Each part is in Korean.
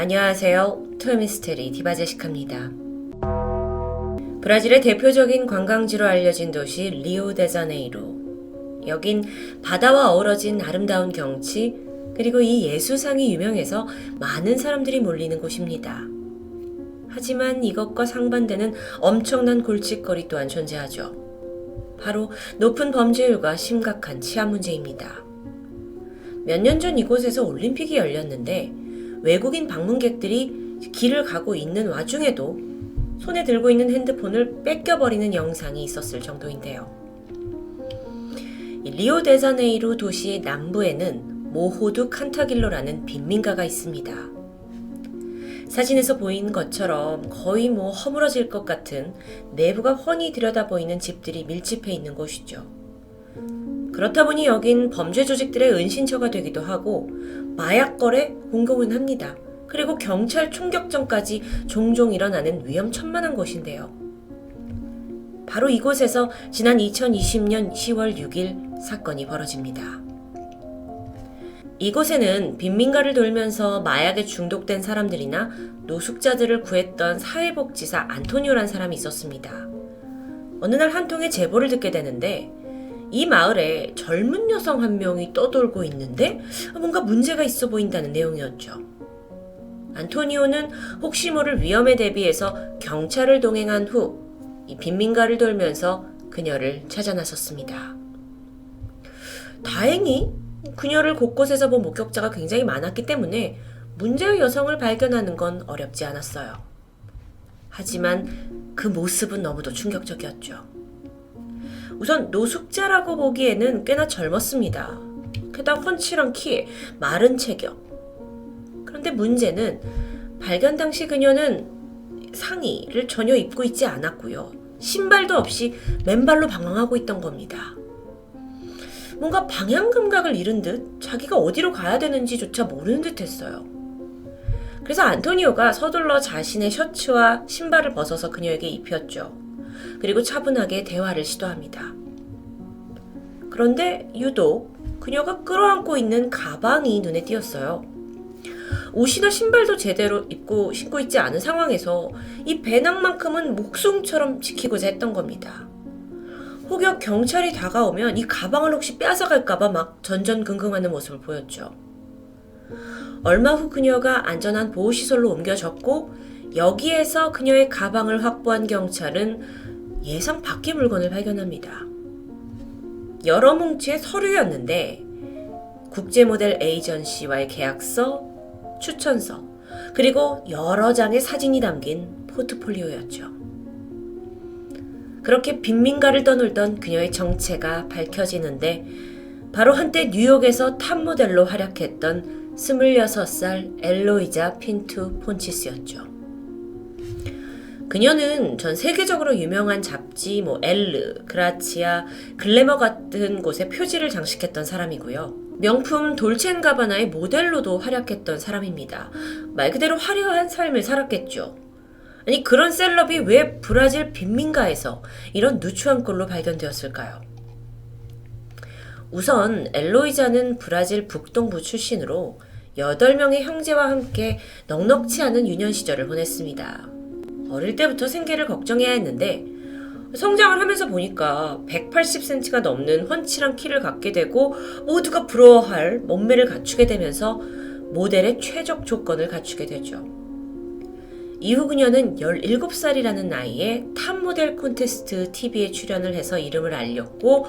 안녕하세요. 토요미스테리 디바제시카입니다. 브라질의 대표적인 관광지로 알려진 도시 리오데자네이루. 여긴 바다와 어우러진 아름다운 경치, 그리고 이 예수상이 유명해서 많은 사람들이 몰리는 곳입니다. 하지만 이것과 상반되는 엄청난 골칫거리 또한 존재하죠. 바로 높은 범죄율과 심각한 치안 문제입니다. 몇 년 전 이곳에서 올림픽이 열렸는데 외국인 방문객들이 길을 가고 있는 와중에도 손에 들고 있는 핸드폰을 뺏겨버리는 영상이 있었을 정도인데요. 리오데자네이루 도시의 남부에는 모호두 칸타길로라는 빈민가가 있습니다. 사진에서 보이는 것처럼 거의 허물어질 것 같은 내부가 훤히 들여다 보이는 집들이 밀집해 있는 곳이죠. 그렇다 보니 여긴 범죄 조직들의 은신처가 되기도 하고 마약 거래 공공은 합니다. 그리고 경찰 총격전까지 종종 일어나는 위험천만한 곳인데요. 바로 이곳에서 지난 2020년 10월 6일 사건이 벌어집니다. 이곳에는 빈민가를 돌면서 마약에 중독된 사람들이나 노숙자들을 구했던 사회복지사 안토니오란 사람이 있었습니다. 어느 날 한 통의 제보를 듣게 되는데 이 마을에 젊은 여성 한 명이 떠돌고 있는데 뭔가 문제가 있어 보인다는 내용이었죠. 안토니오는 혹시 모를 위험에 대비해서 경찰을 동행한 후 이 빈민가를 돌면서 그녀를 찾아 나섰습니다. 다행히 그녀를 곳곳에서 본 목격자가 굉장히 많았기 때문에 문제의 여성을 발견하는 건 어렵지 않았어요. 하지만 그 모습은 너무도 충격적이었죠. 우선 노숙자라고 보기에는 꽤나 젊었습니다. 게다가 훤칠한 키에 마른 체격. 그런데 문제는 발견 당시 그녀는 상의를 전혀 입고 있지 않았고요. 신발도 없이 맨발로 방황하고 있던 겁니다. 뭔가 방향 감각을 잃은 듯 자기가 어디로 가야 되는지조차 모르는 듯 했어요. 그래서 안토니오가 서둘러 자신의 셔츠와 신발을 벗어서 그녀에게 입혔죠. 그리고 차분하게 대화를 시도합니다. 그런데 유독 그녀가 끌어안고 있는 가방이 눈에 띄었어요. 옷이나 신발도 제대로 신고 있지 않은 상황에서 이 배낭만큼은 목숨처럼 지키고자 했던 겁니다. 혹여 경찰이 다가오면 이 가방을 혹시 빼앗아갈까봐 막 전전긍긍하는 모습을 보였죠. 얼마 후 그녀가 안전한 보호시설로 옮겨졌고 여기에서 그녀의 가방을 확보한 경찰은 예상 밖의 물건을 발견합니다. 여러 뭉치의 서류였는데 국제모델 에이전시와의 계약서, 추천서, 그리고 여러 장의 사진이 담긴 포트폴리오였죠. 그렇게 빈민가를 떠놀던 그녀의 정체가 밝혀지는데 바로 한때 뉴욕에서 탑모델로 활약했던 26살 엘로이자 핀투 폰치스였죠. 그녀는 전 세계적으로 유명한 잡지 엘르, 그라치아, 글래머 같은 곳에 표지를 장식했던 사람이고요. 명품 돌체앤가바나의 모델로도 활약했던 사람입니다. 말 그대로 화려한 삶을 살았겠죠. 아니 그런 셀럽이 왜 브라질 빈민가에서 이런 누추한 꼴로 발견되었을까요? 우선 엘로이자는 브라질 북동부 출신으로 8명의 형제와 함께 넉넉지 않은 유년 시절을 보냈습니다. 어릴 때부터 생계를 걱정해야 했는데 성장을 하면서 보니까 180cm가 넘는 훤칠한 키를 갖게 되고 모두가 부러워할 몸매를 갖추게 되면서 모델의 최적 조건을 갖추게 되죠. 이후 그녀는 17살이라는 나이에 탑모델 콘테스트 TV에 출연을 해서 이름을 알렸고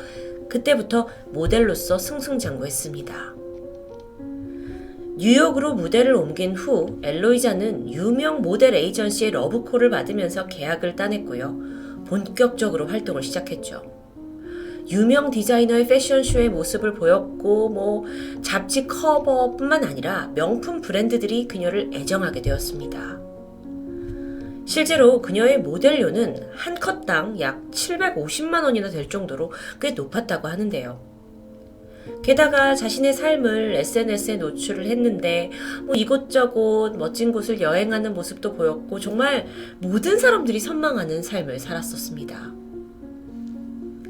그때부터 모델로서 승승장구했습니다. 뉴욕으로 무대를 옮긴 후 엘로이자는 유명 모델 에이전시의 러브콜을 받으면서 계약을 따냈고요. 본격적으로 활동을 시작했죠. 유명 디자이너의 패션쇼의 모습을 보였고 잡지 커버뿐만 아니라 명품 브랜드들이 그녀를 애정하게 되었습니다. 실제로 그녀의 모델료는 한 컷당 약 750만 원이나 될 정도로 꽤 높았다고 하는데요. 게다가 자신의 삶을 SNS에 노출을 했는데 이곳저곳 멋진 곳을 여행하는 모습도 보였고 정말 모든 사람들이 선망하는 삶을 살았었습니다.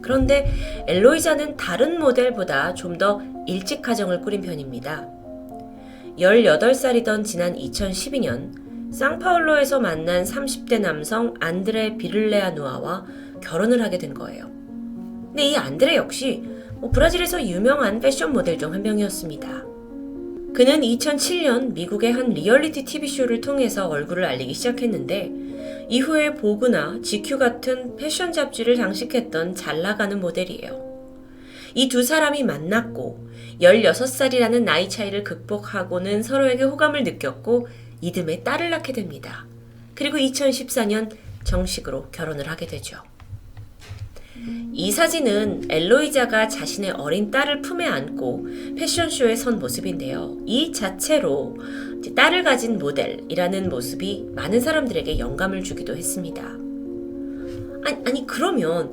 그런데 엘로이자는 다른 모델보다 좀 더 일찍 가정을 꾸린 편입니다. 18살이던 지난 2012년 상파울로에서 만난 30대 남성 안드레 비를레아누아와 결혼을 하게 된 거예요. 근데 이 안드레 역시 브라질에서 유명한 패션 모델 중 한 명이었습니다. 그는 2007년 미국의 한 리얼리티 TV쇼를 통해서 얼굴을 알리기 시작했는데 이후에 보그나 GQ 같은 패션 잡지를 장식했던 잘나가는 모델이에요. 이 두 사람이 만났고 16살이라는 나이 차이를 극복하고는 서로에게 호감을 느꼈고 이듬해 딸을 낳게 됩니다. 그리고 2014년 정식으로 결혼을 하게 되죠. 이 사진은 엘로이자가 자신의 어린 딸을 품에 안고 패션쇼에 선 모습인데요. 이 자체로 딸을 가진 모델이라는 모습이 많은 사람들에게 영감을 주기도 했습니다. 아니 그러면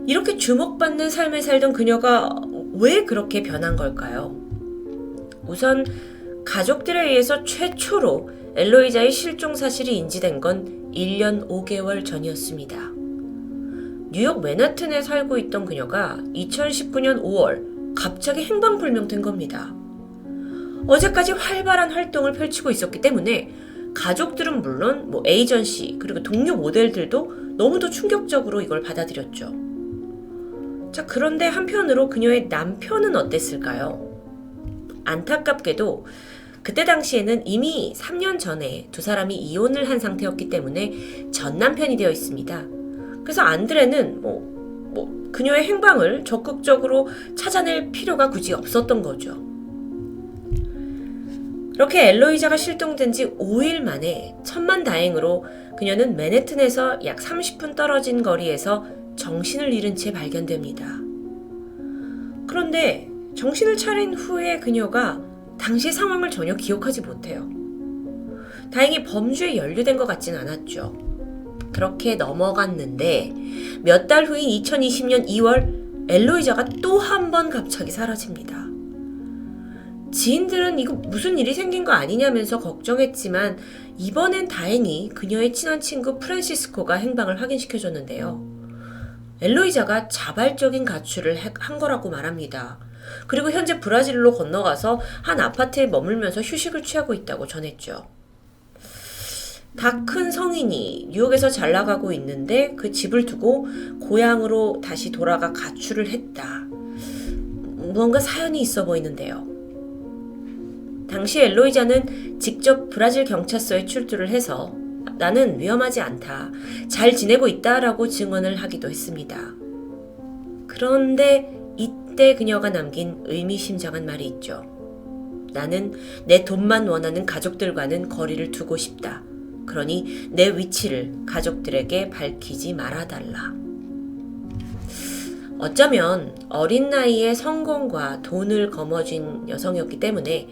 이렇게 주목받는 삶을 살던 그녀가 왜 그렇게 변한 걸까요? 우선 가족들에 의해서 최초로 엘로이자의 실종 사실이 인지된 건 1년 5개월 전이었습니다. 뉴욕 맨하튼에 살고 있던 그녀가 2019년 5월 갑자기 행방불명된 겁니다. 어제까지 활발한 활동을 펼치고 있었기 때문에 가족들은 물론 에이전시 그리고 동료 모델들도 너무도 충격적으로 이걸 받아들였죠. 자, 그런데 한편으로 그녀의 남편은 어땠을까요? 안타깝게도 그때 당시에는 이미 3년 전에 두 사람이 이혼을 한 상태였기 때문에 전 남편이 되어 있습니다. 그래서 안드레는 그녀의 행방을 적극적으로 찾아낼 필요가 굳이 없었던 거죠. 그렇게 엘로이자가 실종된 지 5일 만에 천만다행으로 그녀는 맨해튼에서 약 30분 떨어진 거리에서 정신을 잃은 채 발견됩니다. 그런데 정신을 차린 후에 그녀가 당시의 상황을 전혀 기억하지 못해요. 다행히 범죄에 연루된 것 같진 않았죠. 그렇게 넘어갔는데 몇 달 후인 2020년 2월 엘로이자가 또 한 번 갑자기 사라집니다. 지인들은 이거 무슨 일이 생긴 거 아니냐면서 걱정했지만 이번엔 다행히 그녀의 친한 친구 프란시스코가 행방을 확인시켜줬는데요. 엘로이자가 자발적인 가출을 한 거라고 말합니다. 그리고 현재 브라질로 건너가서 한 아파트에 머물면서 휴식을 취하고 있다고 전했죠. 다 큰 성인이 뉴욕에서 잘 나가고 있는데 그 집을 두고 고향으로 다시 돌아가 가출을 했다. 뭔가 사연이 있어 보이는데요. 당시 엘로이자는 직접 브라질 경찰서에 출두를 해서 나는 위험하지 않다, 잘 지내고 있다라고 증언을 하기도 했습니다. 그런데 이때 그녀가 남긴 의미심장한 말이 있죠. 나는 내 돈만 원하는 가족들과는 거리를 두고 싶다. 그러니 내 위치를 가족들에게 밝히지 말아달라. 어쩌면 어린 나이에 성공과 돈을 거머쥔 여성이었기 때문에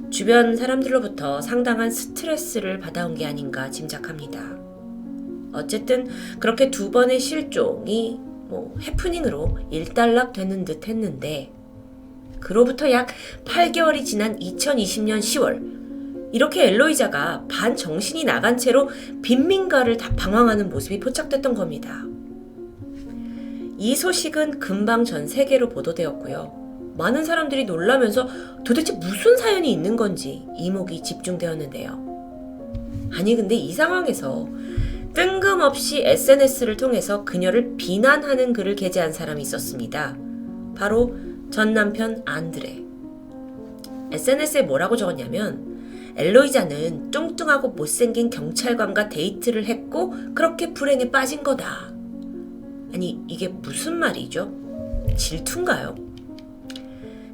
주변 사람들로부터 상당한 스트레스를 받아온 게 아닌가 짐작합니다. 어쨌든 그렇게 두 번의 실종이 해프닝으로 일단락 되는 듯 했는데 그로부터 약 8개월이 지난 2020년 10월 이렇게 엘로이자가 반정신이 나간 채로 빈민가를 다 방황하는 모습이 포착됐던 겁니다. 이 소식은 금방 전 세계로 보도되었고요. 많은 사람들이 놀라면서 도대체 무슨 사연이 있는 건지 이목이 집중되었는데요. 아니 근데 이 상황에서 뜬금없이 SNS를 통해서 그녀를 비난하는 글을 게재한 사람이 있었습니다. 바로 전 남편 안드레. SNS에 뭐라고 적었냐면 엘로이자는 뚱뚱하고 못생긴 경찰관과 데이트를 했고 그렇게 불행에 빠진 거다. 아니 이게 무슨 말이죠? 질투인가요?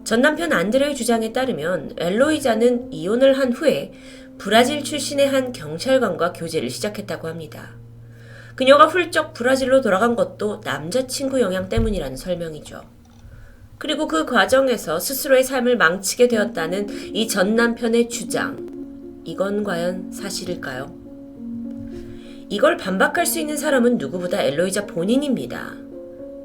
전 남편 안드레의 주장에 따르면 엘로이자는 이혼을 한 후에 브라질 출신의 한 경찰관과 교제를 시작했다고 합니다. 그녀가 훌쩍 브라질로 돌아간 것도 남자친구 영향 때문이라는 설명이죠. 그리고 그 과정에서 스스로의 삶을 망치게 되었다는 이 전 남편의 주장. 이건 과연 사실일까요? 이걸 반박할 수 있는 사람은 누구보다 엘로이자 본인입니다.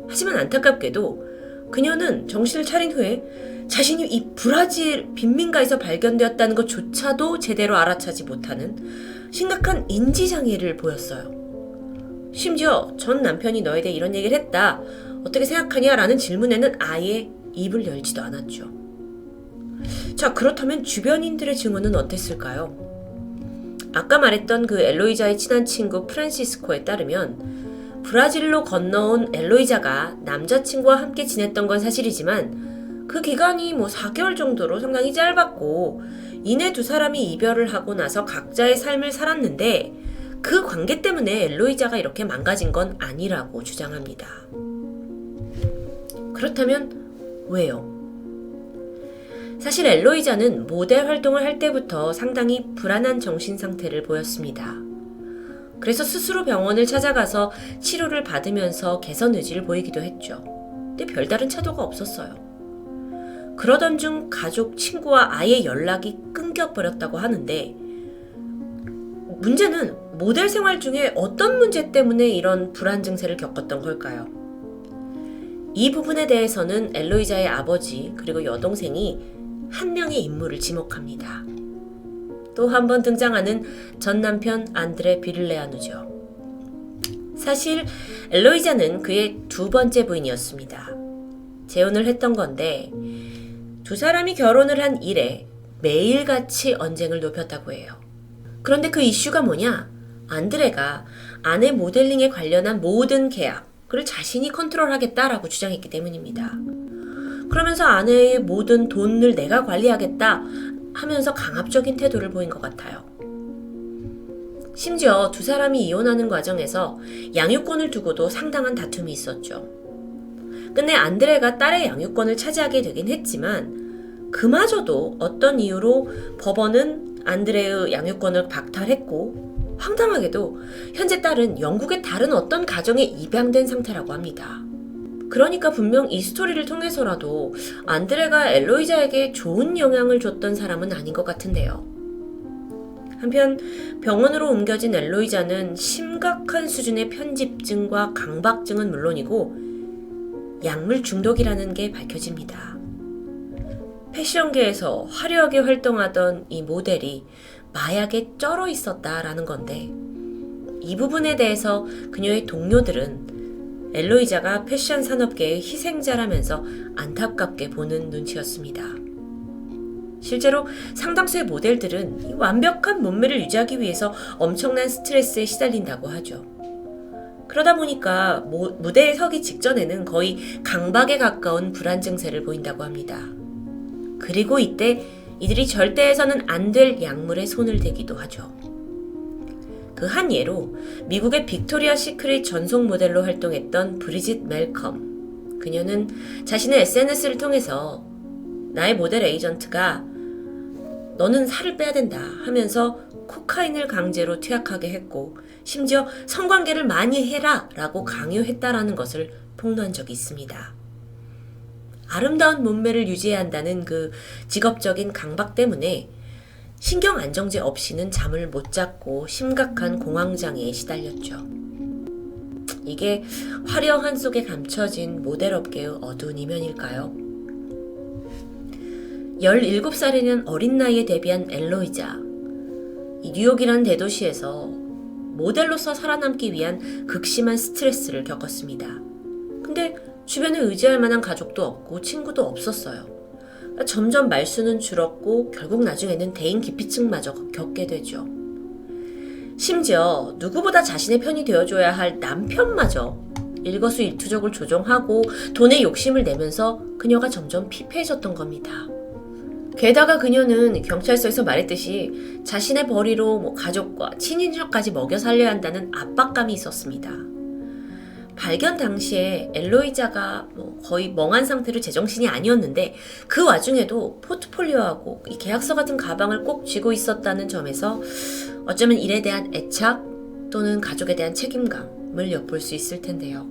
하지만 안타깝게도 그녀는 정신을 차린 후에 자신이 이 브라질 빈민가에서 발견되었다는 것조차도 제대로 알아차지 못하는 심각한 인지장애를 보였어요. 심지어 전 남편이 너에 대해 이런 얘기를 했다. 어떻게 생각하냐? 라는 질문에는 아예 입을 열지도 않았죠. 자, 그렇다면 주변인들의 증언은 어땠을까요? 아까 말했던 그 엘로이자의 친한 친구 프란시스코에 따르면 브라질로 건너온 엘로이자가 남자친구와 함께 지냈던 건 사실이지만 그 기간이 4개월 정도로 상당히 짧았고 이내 두 사람이 이별을 하고 나서 각자의 삶을 살았는데 그 관계 때문에 엘로이자가 이렇게 망가진 건 아니라고 주장합니다. 그렇다면 왜요? 사실 엘로이자는 모델 활동을 할 때부터 상당히 불안한 정신 상태를 보였습니다. 그래서 스스로 병원을 찾아가서 치료를 받으면서 개선 의지를 보이기도 했죠. 근데 별다른 차도가 없었어요. 그러던 중 가족, 친구와 아예 연락이 끊겨버렸다고 하는데 문제는 모델 생활 중에 어떤 문제 때문에 이런 불안 증세를 겪었던 걸까요? 이 부분에 대해서는 엘로이자의 아버지 그리고 여동생이 한 명의 인물을 지목합니다. 또 한 번 등장하는 전 남편 안드레 비를레아누죠. 사실 엘로이자는 그의 두 번째 부인이었습니다. 재혼을 했던 건데 두 사람이 결혼을 한 이래 매일같이 언쟁을 높였다고 해요. 그런데 그 이슈가 뭐냐? 안드레가 아내 모델링에 관련한 모든 계약을 자신이 컨트롤하겠다라고 주장했기 때문입니다. 그러면서 아내의 모든 돈을 내가 관리하겠다 하면서 강압적인 태도를 보인 것 같아요. 심지어 두 사람이 이혼하는 과정에서 양육권을 두고도 상당한 다툼이 있었죠. 끝내 안드레가 딸의 양육권을 차지하게 되긴 했지만 그마저도 어떤 이유로 법원은 안드레의 양육권을 박탈했고 황당하게도 현재 딸은 영국의 다른 어떤 가정에 입양된 상태라고 합니다. 그러니까 분명 이 스토리를 통해서라도 안드레가 엘로이자에게 좋은 영향을 줬던 사람은 아닌 것 같은데요. 한편 병원으로 옮겨진 엘로이자는 심각한 수준의 편집증과 강박증은 물론이고 약물 중독이라는 게 밝혀집니다. 패션계에서 화려하게 활동하던 이 모델이 마약에 쩔어 있었다라는 건데 이 부분에 대해서 그녀의 동료들은 엘로이자가 패션 산업계의 희생자라면서 안타깝게 보는 눈치였습니다. 실제로 상당수의 모델들은 이 완벽한 몸매를 유지하기 위해서 엄청난 스트레스에 시달린다고 하죠. 그러다 보니까 무대에 서기 직전에는 거의 강박에 가까운 불안 증세를 보인다고 합니다. 그리고 이때 이들이 절대 해서는 안 될 약물에 손을 대기도 하죠. 그 한 예로 미국의 빅토리아 시크릿 전속 모델로 활동했던 브리짓 멜컴. 그녀는 자신의 SNS를 통해서 나의 모델 에이전트가 너는 살을 빼야 된다 하면서 코카인을 강제로 투약하게 했고 심지어 성관계를 많이 해라 라고 강요했다라는 것을 폭로한 적이 있습니다. 아름다운 몸매를 유지해야 한다는 그 직업적인 강박 때문에 신경 안정제 없이는 잠을 못 잤고 심각한 공황장애에 시달렸죠. 이게 화려한 속에 감춰진 모델업계의 어두운 이면일까요? 17살이는 어린 나이에 데뷔한 엘로이자. 이 뉴욕이라는 대도시에서 모델로서 살아남기 위한 극심한 스트레스를 겪었습니다. 근데 주변에 의지할 만한 가족도 없고 친구도 없었어요. 점점 말수는 줄었고 결국 나중에는 대인 기피증마저 겪게 되죠. 심지어 누구보다 자신의 편이 되어줘야 할 남편마저 일거수일투족을 조종하고 돈에 욕심을 내면서 그녀가 점점 피폐해졌던 겁니다. 게다가 그녀는 경찰서에서 말했듯이 자신의 벌이로 가족과 친인척까지 먹여 살려야 한다는 압박감이 있었습니다. 발견 당시에 엘로이자가 거의 멍한 상태로 제정신이 아니었는데 그 와중에도 포트폴리오하고 이 계약서 같은 가방을 꼭 쥐고 있었다는 점에서 어쩌면 일에 대한 애착 또는 가족에 대한 책임감을 엿볼 수 있을 텐데요.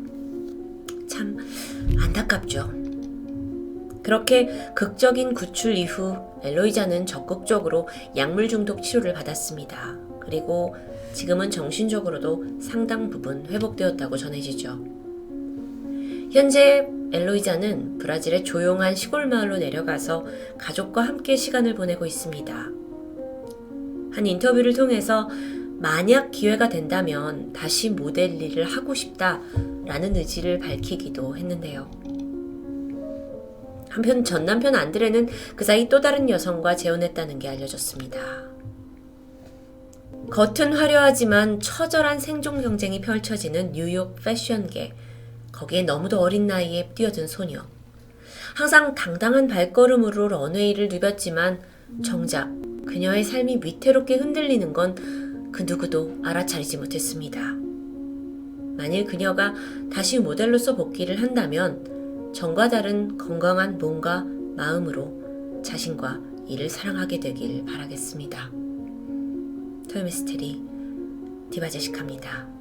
참 안타깝죠. 그렇게 극적인 구출 이후 엘로이자는 적극적으로 약물 중독 치료를 받았습니다. 그리고 지금은 정신적으로도 상당 부분 회복되었다고 전해지죠. 현재 엘로이자는 브라질의 조용한 시골 마을로 내려가서 가족과 함께 시간을 보내고 있습니다. 한 인터뷰를 통해서 만약 기회가 된다면 다시 모델 일을 하고 싶다라는 의지를 밝히기도 했는데요. 한편 전 남편 안드레는 그 사이 또 다른 여성과 재혼했다는 게 알려졌습니다. 겉은 화려하지만 처절한 생존 경쟁이 펼쳐지는 뉴욕 패션계. 거기에 너무도 어린 나이에 뛰어든 소녀. 항상 당당한 발걸음으로 런웨이를 누볐지만 정작 그녀의 삶이 위태롭게 흔들리는 건 그 누구도 알아차리지 못했습니다. 만일 그녀가 다시 모델로서 복귀를 한다면 전과 다른 건강한 몸과 마음으로 자신과 이를 사랑하게 되길 바라겠습니다. 토요미스테리 디바제시카입니다.